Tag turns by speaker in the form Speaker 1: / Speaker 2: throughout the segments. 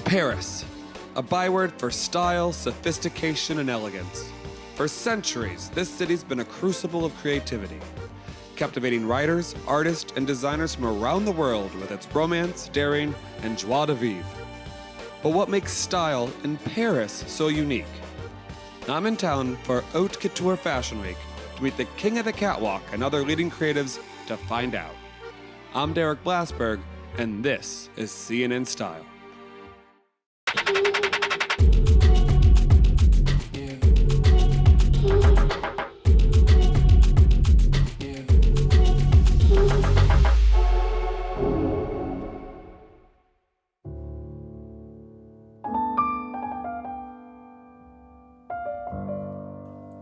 Speaker 1: Paris, a byword for style, sophistication, and elegance. For centuries, this city's been a crucible of creativity, captivating writers, artists, and designers from around the world with its romance, daring, and joie de vivre. But what makes style in Paris so unique? I'm in town for Haute Couture Fashion Week to meet the king of the catwalk and other leading creatives to find out. I'm Derek Blasberg, and this is CNN Style.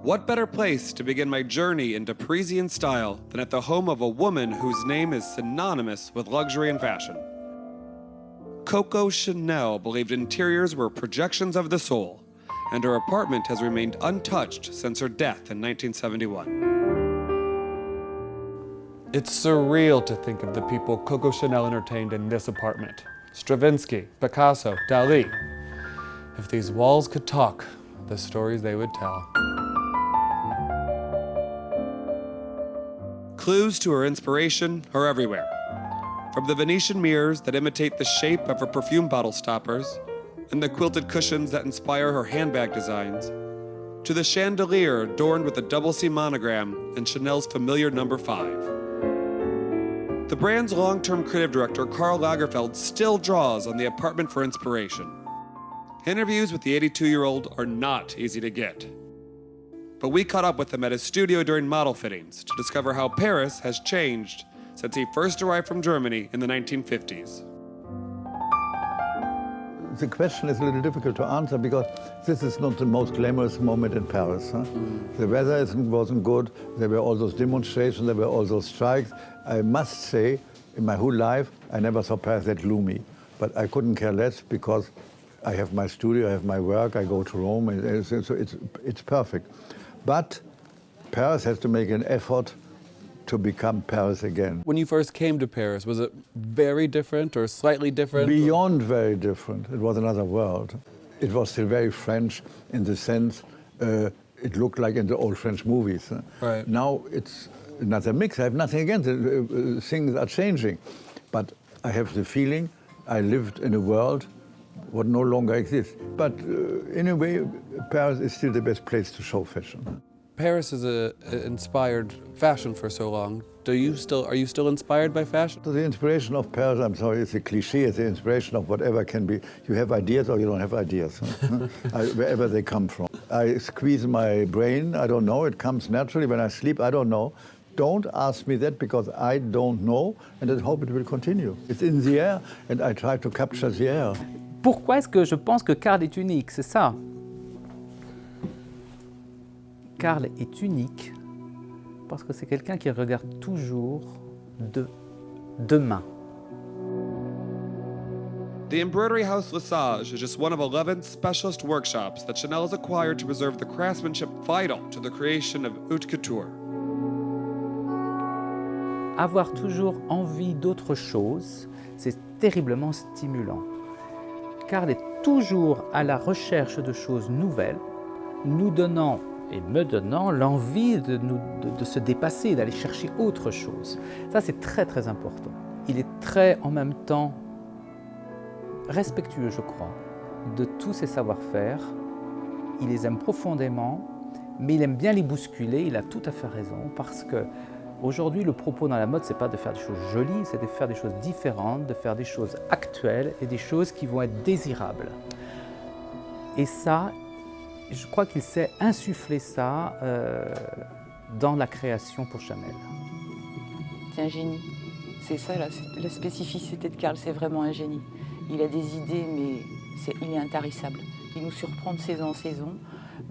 Speaker 1: What better place to begin my journey into Parisian style than at the home of a woman whose name is synonymous with luxury and fashion? Coco Chanel believed interiors were projections of the soul, and her apartment has remained untouched since her death in 1971. It's surreal to think of the people Coco Chanel entertained in this apartment. Stravinsky, Picasso, Dali. If these walls could talk, the stories they would tell. Clues to her inspiration are everywhere. From the Venetian mirrors that imitate the shape of her perfume bottle stoppers, and the quilted cushions that inspire her handbag designs, to the chandelier adorned with a double C monogram and Chanel's familiar number 5. The brand's long-term creative director, Karl Lagerfeld, still draws on the apartment for inspiration. Interviews with the 82-year-old are not easy to get. But we caught up with him at his studio during model fittings to discover how Paris has changed since he first arrived from Germany in the 1950s.
Speaker 2: The question is a little difficult to answer because this is not the most glamorous moment in Paris. The weather wasn't good, there were all those demonstrations, there were all those strikes. I must say, in my whole life, I never saw Paris that gloomy. But I couldn't care less because I have my studio, I have my work, I go to Rome, so it's perfect. But Paris has to make an effort to become Paris again.
Speaker 1: When you first came to Paris, was it very different or slightly different?
Speaker 2: Beyond very different. It was another world. It was still very French in the sense it looked like in the old French movies.
Speaker 1: Right.
Speaker 2: Now it's another mix. I have nothing against it. Things are changing. But I have the feeling I lived in a world what no longer exists. But in a way, Paris is still the best place to show fashion.
Speaker 1: Paris has inspired fashion for so long. Are you still inspired by fashion?
Speaker 2: So the inspiration of Paris, I'm sorry, it's a cliche, it's the inspiration of whatever can be. You have ideas or you don't have ideas, wherever they come from. I squeeze my brain, I don't know, it comes naturally. When I sleep, I don't know. Don't ask me that because I don't know, and I hope it will continue. It's in the air, and I try to capture the air.
Speaker 3: Pourquoi est-ce que je pense que Karl est unique? C'est ça. Karl est unique parce que c'est quelqu'un qui regarde toujours demain.
Speaker 1: The Embroidery House Lesage is just one of 11 specialist workshops that Chanel has acquired to preserve the craftsmanship vital to the creation of haute couture.
Speaker 3: Avoir toujours envie d'autre chose, c'est terriblement stimulant. Karl est toujours à la recherche de choses nouvelles, nous donnant et me donnant l'envie de se dépasser, d'aller chercher autre chose. Ça, c'est très, très important. Il est très, en même temps, respectueux, je crois, de tous ses savoir-faire. Il les aime profondément, mais il aime bien les bousculer. Il a tout à fait raison, parce que aujourd'hui, le propos dans la mode, c'est pas de faire des choses jolies, c'est de faire des choses différentes, de faire des choses actuelles et des choses qui vont être désirables. Et ça, je crois qu'il sait insuffler ça dans la création pour Chanel.
Speaker 4: C'est un génie. C'est ça la spécificité de Karl, c'est vraiment un génie. Il a des idées, mais il est intarissable. Il nous surprend de saison en saison,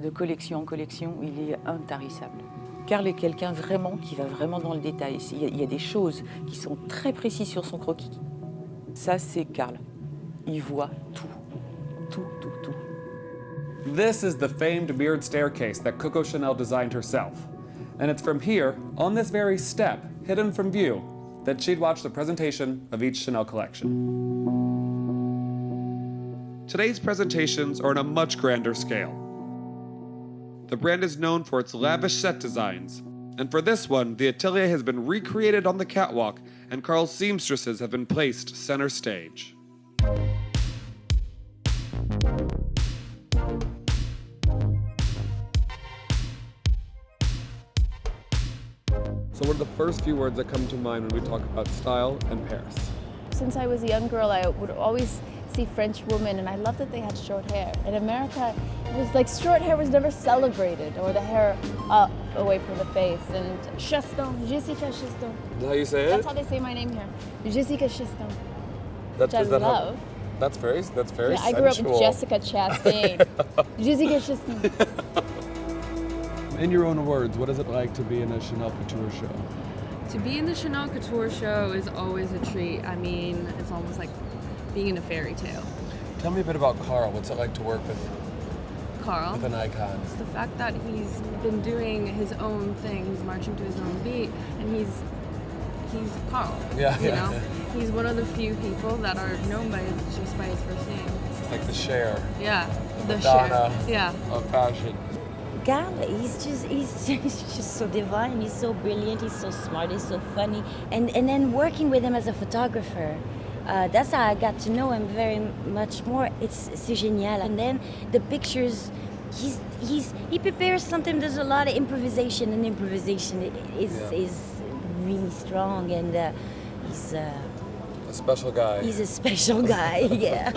Speaker 4: de collection en collection, il est intarissable. Karl est quelqu'un vraiment qui va vraiment dans le détail. Il y a des choses qui sont très précises sur son croquis. Ça, c'est Karl. Il voit tout. Tout, tout, tout.
Speaker 1: This is the famed mirrored staircase that Coco Chanel designed herself. And it's from here, on this very step, hidden from view, that she'd watch the presentation of each Chanel collection. today's presentations are on a much grander scale. The brand is known for its lavish set designs, and for this one, the atelier has been recreated on the catwalk, and Karl's seamstresses have been placed center stage. So what are the first few words that come to mind when we talk about style and Paris?
Speaker 5: Since I was a young girl, I would always see French women, and I loved that they had short hair. In America, it was like short hair was never celebrated, or the hair up away from the face. And Chaston, Jessica Chaston.
Speaker 1: Is that how you say it?
Speaker 5: That's how they say my name here. Jessica Chaston.
Speaker 1: That's,
Speaker 5: which I love.
Speaker 1: That's very
Speaker 5: Yeah, I grew up with Jessica Chastain. Jessica Chastain.
Speaker 1: In your own words, what is it like to be in a Chanel Couture show?
Speaker 6: To be in the Chanel Couture show is always a treat. I mean, it's almost like being in a fairy tale.
Speaker 1: Tell me a bit about Karl. What's it like to work with
Speaker 6: Carl,
Speaker 1: an icon?
Speaker 6: it's the fact that he's been doing his own thing, he's marching to his own beat, and he's Carl.
Speaker 1: Yeah,
Speaker 6: you
Speaker 1: yeah.
Speaker 6: know? He's one of the few people that are known just by his first name.
Speaker 1: It's like the Cher
Speaker 6: Yeah, the
Speaker 1: Madonna
Speaker 6: Cher. Yeah.
Speaker 1: of fashion.
Speaker 7: Karl, he's just so divine. He's so brilliant. He's so smart. He's so funny. And then working with him as a photographer, that's how I got to know him very much more. C'est génial. And then the pictures, he prepares something. There's a lot of improvisation, and improvisation is really strong. And he's
Speaker 1: A special guy.
Speaker 7: he's a special guy. Yeah.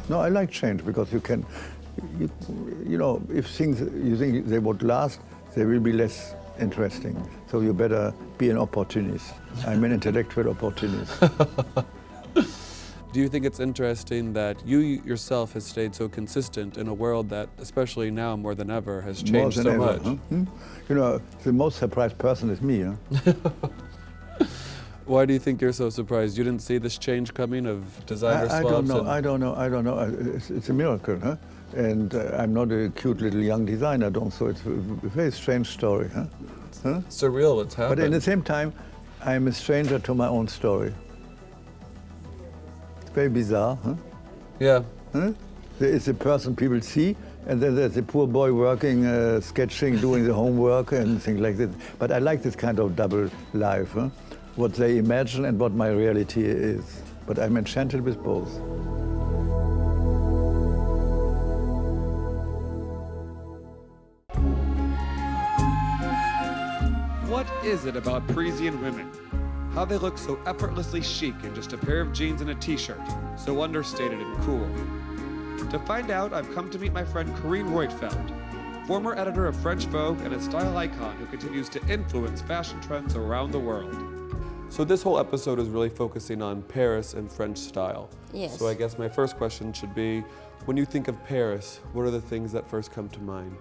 Speaker 2: No, I like change because you can, you know, if things you think they would last, they will be less interesting. So you better be an opportunist. I'm an intellectual opportunist.
Speaker 1: Do you think it's interesting that you yourself has stayed so consistent in a world that, especially now more than ever, has changed so much?
Speaker 2: Huh? You know, the most surprised person is me. Huh?
Speaker 1: Why do you think you're so surprised? You didn't see this change coming of designer
Speaker 2: I
Speaker 1: swaps?
Speaker 2: don't know. I don't know. It's a miracle, huh? And I'm not a cute little young designer, so it's a very strange story, huh?
Speaker 1: Surreal what's happened.
Speaker 2: But at the same time, I'm a stranger to my own story. It's very bizarre, huh?
Speaker 1: Yeah.
Speaker 2: Huh? There is a person people see, and then there's a poor boy working, sketching, doing the homework and things like that. But I like this kind of double life, huh? What they imagine and what my reality is. But I'm enchanted with both.
Speaker 1: What is it about Parisian women? How they look so effortlessly chic in just a pair of jeans and a t-shirt, so understated and cool. To find out, I've come to meet my friend Corinne Roitfeld, former editor of French Vogue and a style icon who continues to influence fashion trends around the world. So this whole episode is really focusing on Paris and French style.
Speaker 7: Yes.
Speaker 1: So I guess my first question should be, when you think of Paris, what are the things that first come to mind?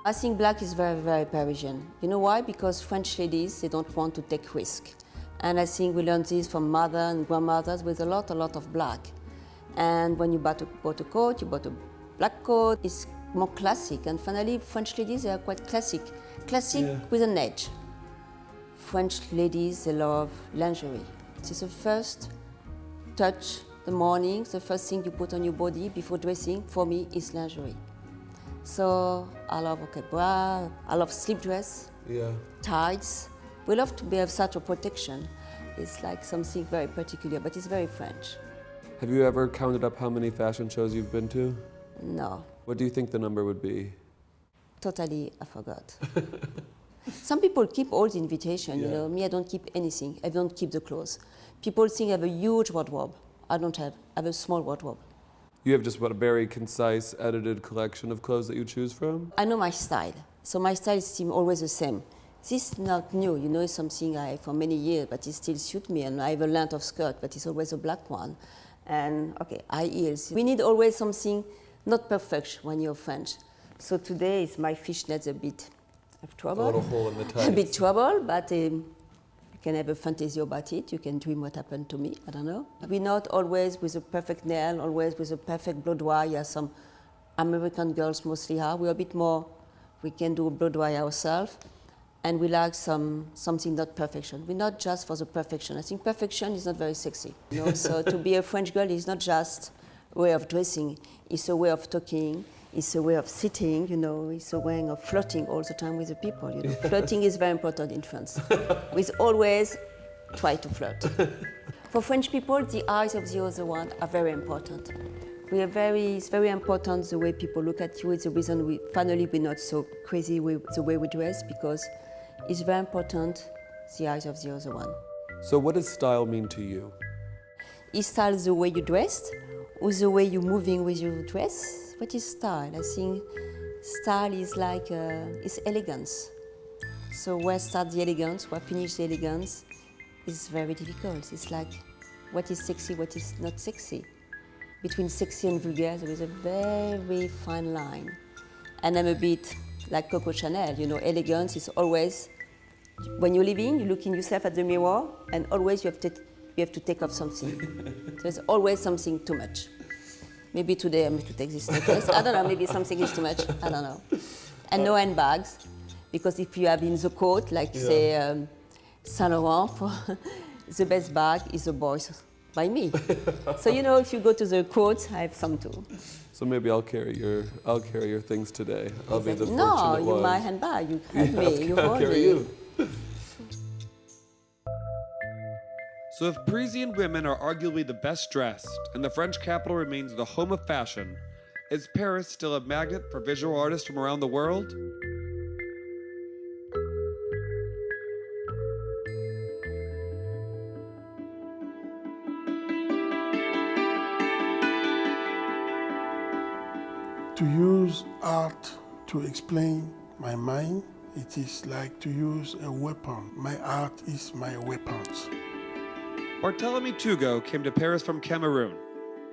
Speaker 8: I think black is very, very Parisian. You know why? Because French ladies, they don't want to take risk. And I think we learned this from mother and grandmothers with a lot of black. And when you bought a coat, you bought a black coat, it's more classic. And finally, French ladies, they are quite classic. Classic with an edge. French ladies, they love lingerie. It's the first touch, the morning, the first thing you put on your body before dressing, for me, is lingerie. So I love bra, I love slip dress, tights. We love to have such a protection. It's like something very particular, but it's very French.
Speaker 1: Have you ever counted up how many fashion shows you've been to?
Speaker 8: No,
Speaker 1: What do you think the number would be?
Speaker 8: totally, I forgot. Some people keep all the invitation, you know. Me, I don't keep anything. I don't keep the clothes. People think I have a huge wardrobe. I don't have. I have a small wardrobe.
Speaker 1: You have just a very concise, edited collection of clothes that you choose from?
Speaker 8: I know my style. So my style is still always the same. This is not new, you know, it's something I for many years, but it still suits me. And I have a length of skirt, but it's always a black one. And okay, high heels. We need always something not perfect when you're French. So today is my fishnets a bit of trouble.
Speaker 1: A little hole in the tights.
Speaker 8: A bit trouble, but you can have a fantasy about it. You can dream what happened to me. I don't know. We're not always with a perfect nail, always with a perfect blow dry. As some American girls mostly are. We're a bit more. We can do blow dry ourselves. and we like something not perfection. We're not just for the perfection. I think perfection is not very sexy. You know? So to be a French girl is not just a way of dressing, it's a way of talking, it's a way of sitting, you know, it's a way of flirting all the time with the people. You know? Flirting is very important in France. We always try to flirt. For French people, the eyes of the other one are very important. It's very important the way people look at you. It's the reason we're not so crazy with the way we dress, because it's very important, the eyes of the other one.
Speaker 1: So, what does style mean to you?
Speaker 8: Is style the way you dressed, or the way you're moving with your dress? What is style? I think style is like, it's elegance. So where start the elegance, where finish the elegance, is very difficult. It's like, what is sexy, what is not sexy. Between sexy and vulgar, there is a very fine line. And I'm a bit like Coco Chanel, you know, elegance is always, when you're living, you look in yourself at the mirror, and always you have to take off something. There's always something too much. Maybe today I'm going to take this necklace. I don't know, maybe something is too much, I don't know. And no handbags, because if you have in the coat, like say Saint Laurent, the best bag is the boys by me. So you know, if you go to the court, I have some too.
Speaker 1: So maybe I'll carry your things today. I'll be the
Speaker 8: No,
Speaker 1: fortunate
Speaker 8: you're
Speaker 1: one.
Speaker 8: my handbag, you help me, you
Speaker 1: I'll
Speaker 8: hold
Speaker 1: carry
Speaker 8: me.
Speaker 1: you. So if Parisian women are arguably the best dressed, and the French capital remains the home of fashion, is Paris still a magnet for visual artists from around the world?
Speaker 9: To use art to explain my mind, it is like to use a weapon. My art is my weapons.
Speaker 1: Barthélemy Tugot came to Paris from Cameroon.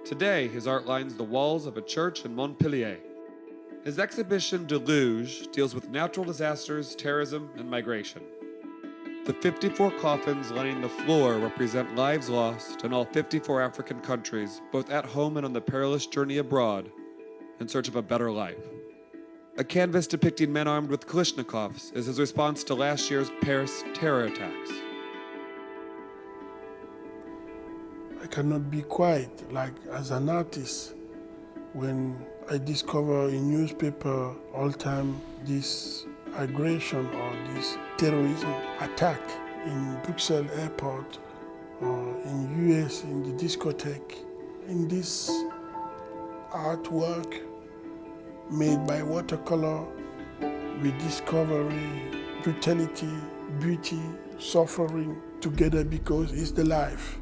Speaker 1: Today, his art lines the walls of a church in Montpellier. His exhibition Deluge deals with natural disasters, terrorism, and migration. The 54 coffins lining the floor represent lives lost in all 54 African countries, both at home and on the perilous journey abroad, in search of a better life. A canvas depicting men armed with Kalashnikovs is his response to last year's Paris terror attacks.
Speaker 9: I cannot be quiet, like as an artist, when I discover in newspaper all time this aggression or this terrorism attack in Bruxelles airport or in US in the discotheque. In this artwork made by watercolor with discovery, brutality, beauty, suffering together, because it's the life.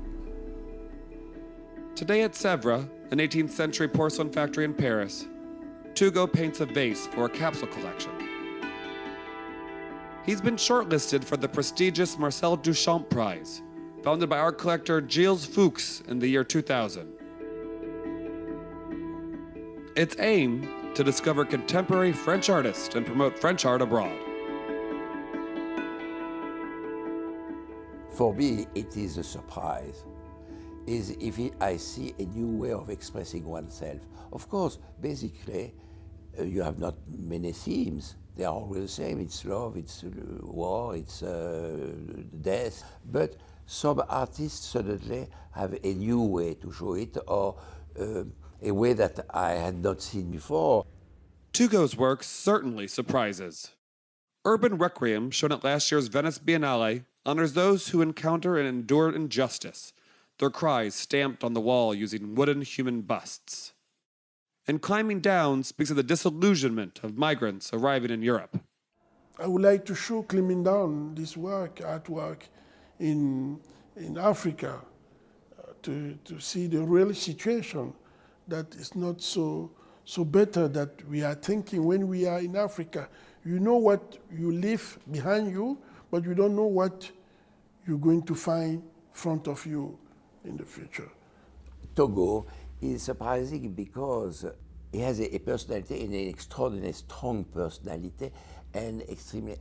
Speaker 1: Today at Sèvres, an 18th century porcelain factory in Paris, Tugot paints a vase for a capsule collection. He's been shortlisted for the prestigious Marcel Duchamp Prize, founded by art collector Gilles Fuchs in the year 2000. Its aim to discover contemporary French artists and promote French art abroad.
Speaker 10: For me, it is a surprise. Is if I see a new way of expressing oneself. Of course, basically, you have not many themes. They are always the same. It's love, it's war, it's death. But some artists suddenly have a new way to show it, or a way that I had not seen before.
Speaker 1: Tugot's work certainly surprises. Urban Requiem, shown at last year's Venice Biennale, honors those who encounter and endure injustice, their cries stamped on the wall using wooden human busts. And Climbing Down speaks of the disillusionment of migrants arriving in Europe.
Speaker 9: I would like to show Climbing Down, this artwork in Africa, to see the real situation that is not so better that we are thinking when we are in Africa. You know what you leave behind you, but you don't know what you're going to find in front of you in the future.
Speaker 10: Tugot is surprising because he has a personality, and an extraordinarily strong personality, and extremely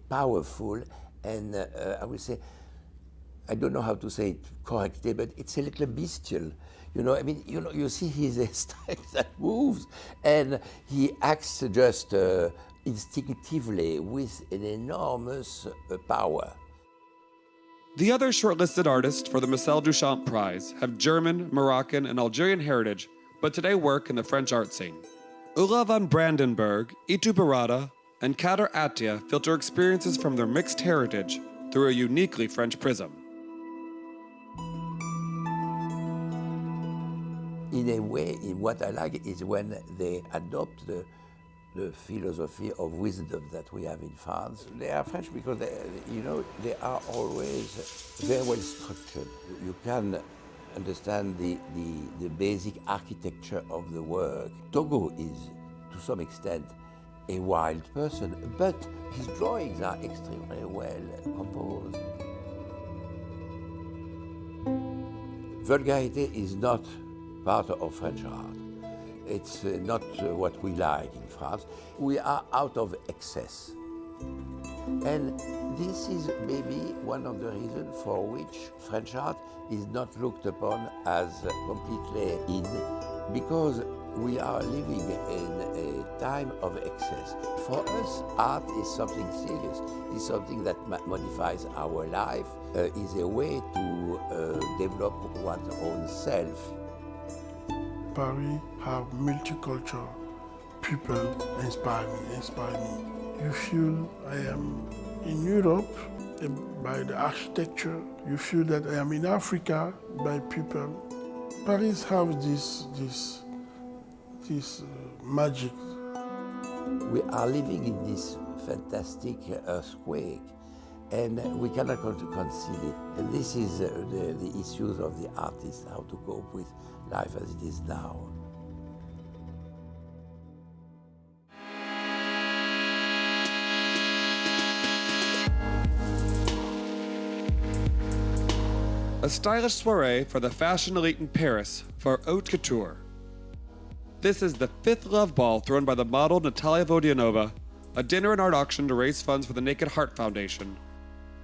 Speaker 10: powerful, and I would say, I don't know how to say it correctly, but it's a little bestial. You know, I mean, you see his strength that moves, and he acts just instinctively with an enormous power.
Speaker 1: The other shortlisted artists for the Marcel Duchamp Prize have German, Moroccan, and Algerian heritage, but today work in the French art scene. Ulla van Brandenburg, Itu Barada, and Kader Attia filter experiences from their mixed heritage through a uniquely French prism.
Speaker 10: In a way, what I like is when they adopt the philosophy of wisdom that we have in France. They are French because they are always very well structured. You can understand the basic architecture of the work. Togo is, to some extent, a wild person, but his drawings are extremely well composed. Vulgarity is not part of French art. It's not what we like in France. We are out of excess. And this is maybe one of the reasons for which French art is not looked upon as completely in, because we are living in a time of excess. For us, art is something serious. It's something that modifies our life, is a way to develop one's own self.
Speaker 9: Paris have multicultural people inspire me. You feel I am in Europe by the architecture. You feel that I am in Africa by people. Paris have this magic.
Speaker 10: We are living in this fantastic earthquake, and we cannot conceal it. And this is the issues of the artist, how to cope with life as it is now.
Speaker 1: A stylish soiree for the fashion elite in Paris for haute couture. This is the 5th love ball thrown by the model Natalia Vodianova, a dinner and art auction to raise funds for the Naked Heart Foundation,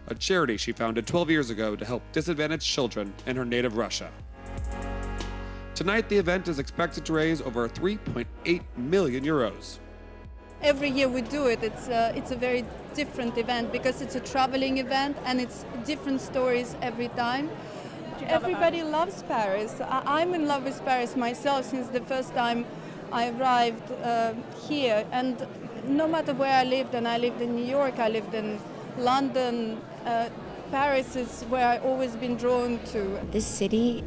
Speaker 1: a charity she founded 12 years ago to help disadvantaged children in her native Russia. Tonight, the event is expected to raise over 3.8 million euros.
Speaker 11: Every year we do it. It's a very different event because it's a traveling event and it's different stories every time. Everybody loves Paris. I'm in love with Paris myself since the first time I arrived here. And no matter where I lived, and I lived in New York, I lived in London, Paris is where I've always been drawn to.
Speaker 12: This city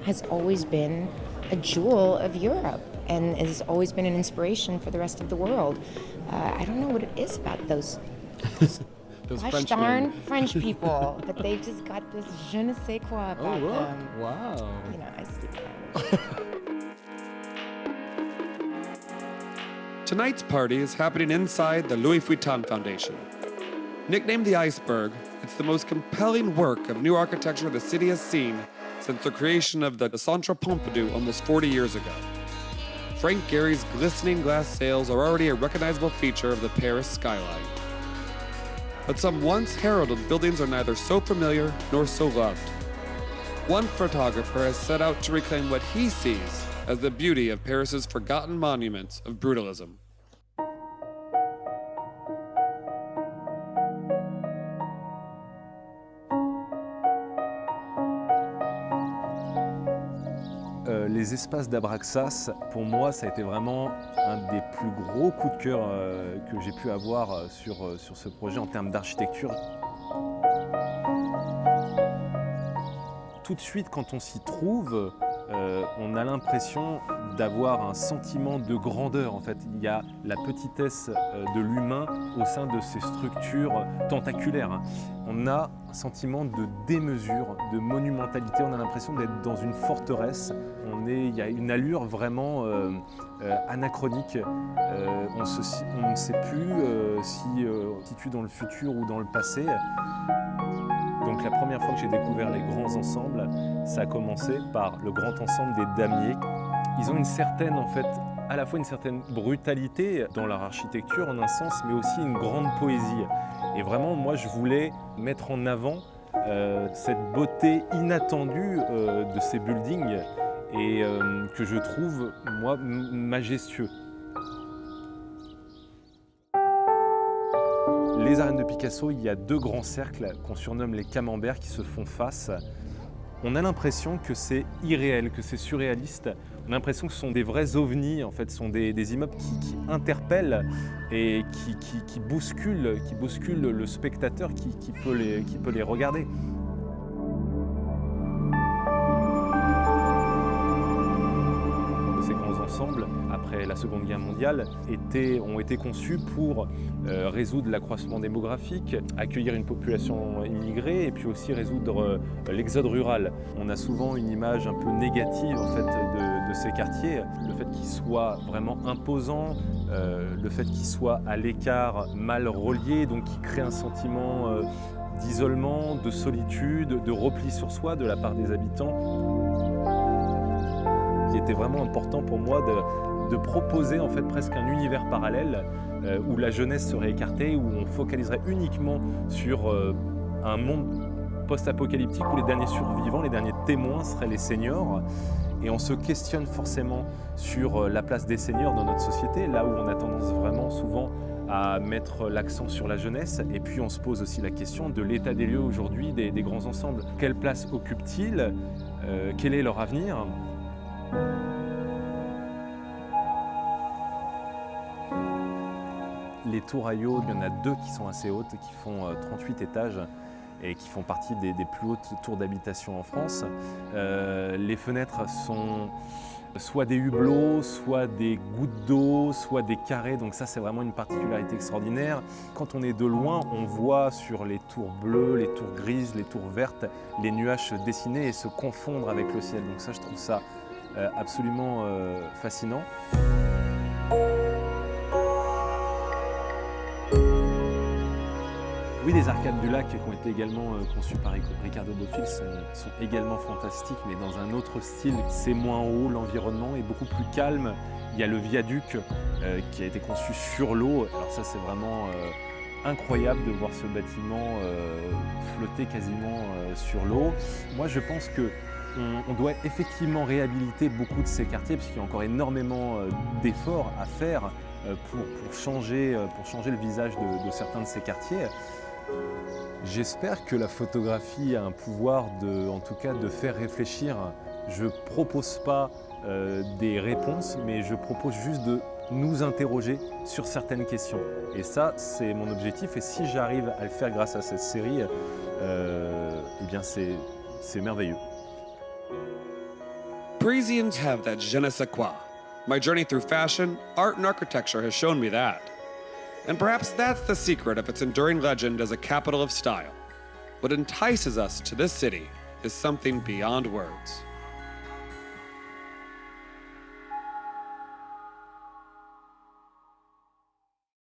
Speaker 12: has always been a jewel of Europe and has always been an inspiration for the rest of the world. I don't know what it is about those gosh darn French people, but they've just got this je ne sais quoi about them.
Speaker 3: Wow.
Speaker 12: You know, I speak French.
Speaker 1: Tonight's party is happening inside the Louis Vuitton Foundation. Nicknamed the Iceberg, it's the most compelling work of new architecture the city has seen since the creation of the Centre Pompidou almost 40 years ago. Frank Gehry's glistening glass sails are already a recognizable feature of the Paris skyline. But some once heralded buildings are neither so familiar nor so loved. One photographer has set out to reclaim what he sees as the beauty of Paris's forgotten monuments of brutalism.
Speaker 13: Les espaces d'Abraxas, pour moi, ça a été vraiment un des plus gros coups de cœur que j'ai pu avoir sur ce projet en termes d'architecture. Tout de suite, quand on s'y trouve, on a l'impression d'avoir un sentiment de grandeur. En fait, il y a la petitesse de l'humain au sein de ces structures tentaculaires. On a un sentiment de démesure, de monumentalité. On a l'impression d'être dans une forteresse. Il y a une allure vraiment anachronique. On ne sait plus si on se situe dans le futur ou dans le passé. Donc la première fois que j'ai découvert les grands ensembles, ça a commencé par le grand ensemble des damiers. Ils ont une certaine, en fait, à la fois une certaine brutalité dans leur architecture en un sens, mais aussi une grande poésie. Et vraiment, moi, je voulais mettre en avant cette beauté inattendue de ces buildings et que je trouve, moi, majestueux. les arènes de Picasso, il y a 2 grands cercles qu'on surnomme les camemberts qui se font face. On a l'impression que c'est irréel, que c'est surréaliste. On a l'impression que ce sont des vrais ovnis, en fait, ce sont des immeubles qui interpellent et qui bousculent le spectateur qui peut les regarder. Ces grands ensembles, après la Seconde Guerre mondiale, ont été conçus pour résoudre l'accroissement démographique, accueillir une population immigrée et puis aussi résoudre l'exode rural. On a souvent une image un peu négative en fait, de ces quartiers. Le fait qu'ils soient vraiment imposants, le fait qu'ils soient à l'écart, mal reliés, donc qui crée un sentiment d'isolement, de solitude, de repli sur soi de la part des habitants. Il était vraiment important pour moi de proposer en fait presque un univers parallèle où la jeunesse serait écartée, où on focaliserait uniquement sur un monde post-apocalyptique où les derniers survivants, les derniers témoins seraient les seniors. Et on se questionne forcément sur la place des seniors dans notre société, là où on a tendance vraiment souvent à mettre l'accent sur la jeunesse. Et puis on se pose aussi la question de l'état des lieux aujourd'hui des grands ensembles. Quelle place occupent-ils? Quel est leur avenir? Les tours à yacht, il y en a 2 qui sont assez hautes, qui font 38 étages et qui font partie des plus hautes tours d'habitation en France. Les fenêtres sont soit des hublots, soit des gouttes d'eau, soit des carrés, donc ça c'est vraiment une particularité extraordinaire. Quand on est de loin, on voit sur les tours bleues, les tours grises, les tours vertes, les nuages se dessiner et se confondre avec le ciel, donc ça je trouve ça absolument fascinant. Oui, les arcades du lac qui ont été également conçues par Ricardo Bofill sont également fantastiques, mais dans un autre style. C'est moins haut, l'environnement est beaucoup plus calme. Il y a le viaduc qui a été conçu sur l'eau. Alors ça, c'est vraiment incroyable de voir ce bâtiment flotter quasiment sur l'eau. Moi, je pense qu'on doit effectivement réhabiliter beaucoup de ces quartiers, parce qu'il y a encore énormément d'efforts à faire pour changer le visage de certains de ces quartiers. J'espère que la photographie a un pouvoir en tout cas de faire réfléchir. Je ne propose pas des réponses, mais je propose juste de nous interroger sur certaines questions. Et ça, c'est mon objectif. Et si j'arrive à le faire grâce à cette série, eh bien c'est merveilleux.
Speaker 1: Parisians have that je ne sais quoi. My journey through fashion, art, and architecture has shown me that. And perhaps that's the secret of its enduring legend as a capital of style. What entices us to this city is something beyond words.